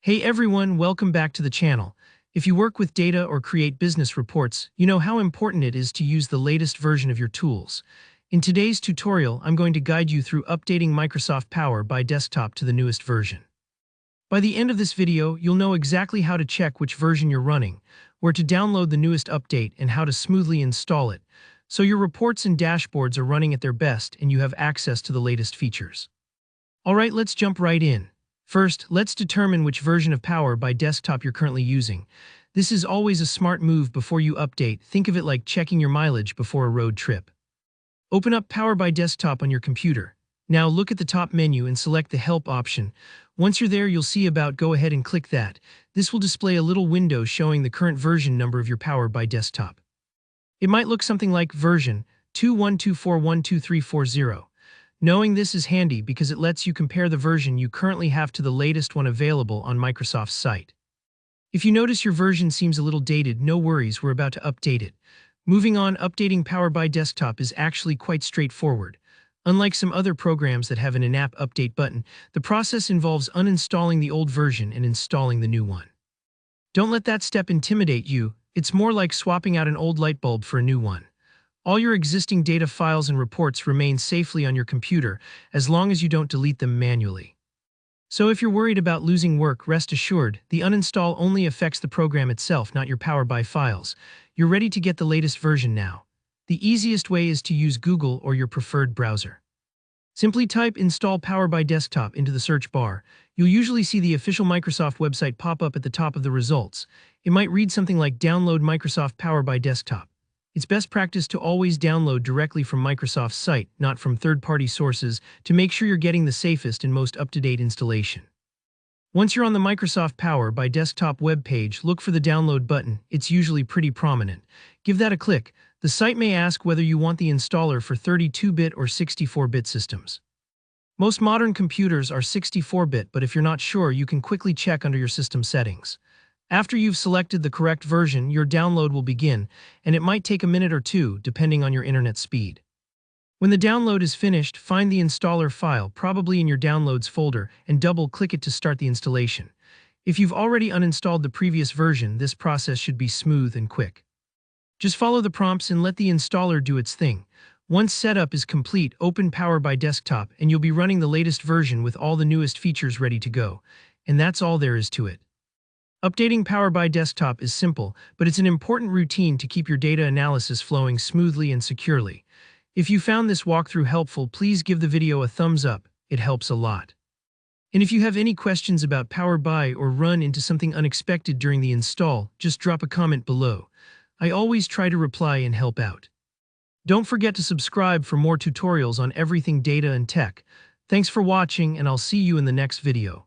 Hey everyone, welcome back to the channel. If you work with data or create business reports, you know how important it is to use the latest version of your tools. In today's tutorial, I'm going to guide you through updating Microsoft Power by Desktop to the newest version. By the end of this video, you'll know exactly how to check which version you're running, where to download the newest update, and how to smoothly install it, so your reports and dashboards are running at their best and you have access to the latest features. Alright, let's jump right in. First, let's determine which version of Power by Desktop you're currently using. This is always a smart move before you update. Think of it like checking your mileage before a road trip. Open up Power by Desktop on your computer. Now look at the top menu and select the Help option. Once you're there, you'll see About. Go ahead and click that. This will display a little window showing the current version number of your Power by Desktop. It might look something like version 2124123440. Knowing this is handy because it lets you compare the version you currently have to the latest one available on Microsoft's site. If you notice your version seems a little dated, no worries, we're about to update it. Moving on, updating Power by Desktop is actually quite straightforward. Unlike some other programs that have an in-app update button, the process involves uninstalling the old version and installing the new one. Don't let that step intimidate you. It's more like swapping out an old light bulb for a new one. All your existing data files and reports remain safely on your computer as long as you don't delete them manually. So if you're worried about losing work, rest assured, the uninstall only affects the program itself, not your Power by files. You're ready to get the latest version now. The easiest way is to use Google or your preferred browser. Simply type Install Power by Desktop into the search bar. You'll usually see the official Microsoft website pop up at the top of the results. It might read something like Download Microsoft Power by Desktop. It's best practice to always download directly from Microsoft's site, not from third-party sources, to make sure you're getting the safest and most up-to-date installation. Once you're on the Microsoft Power by Desktop web page, look for the download button. It's usually pretty prominent. Give that a click. The site may ask whether you want the installer for 32-bit or 64-bit systems. Most modern computers are 64-bit, but if you're not sure, you can quickly check under your system settings. After you've selected the correct version, your download will begin, and it might take a minute or two, depending on your internet speed. When the download is finished, find the installer file, probably in your Downloads folder, and double-click it to start the installation. If you've already uninstalled the previous version, this process should be smooth and quick. Just follow the prompts and let the installer do its thing. Once setup is complete, open Power by Desktop, and you'll be running the latest version with all the newest features ready to go. And that's all there is to it. Updating Power by Desktop is simple, but it's an important routine to keep your data analysis flowing smoothly and securely. If you found this walkthrough helpful, please give the video a thumbs up. It helps a lot. And if you have any questions about Power by or run into something unexpected during the install, just drop a comment below. I always try to reply and help out. Don't forget to subscribe for more tutorials on everything data and tech. Thanks for watching, and I'll see you in the next video.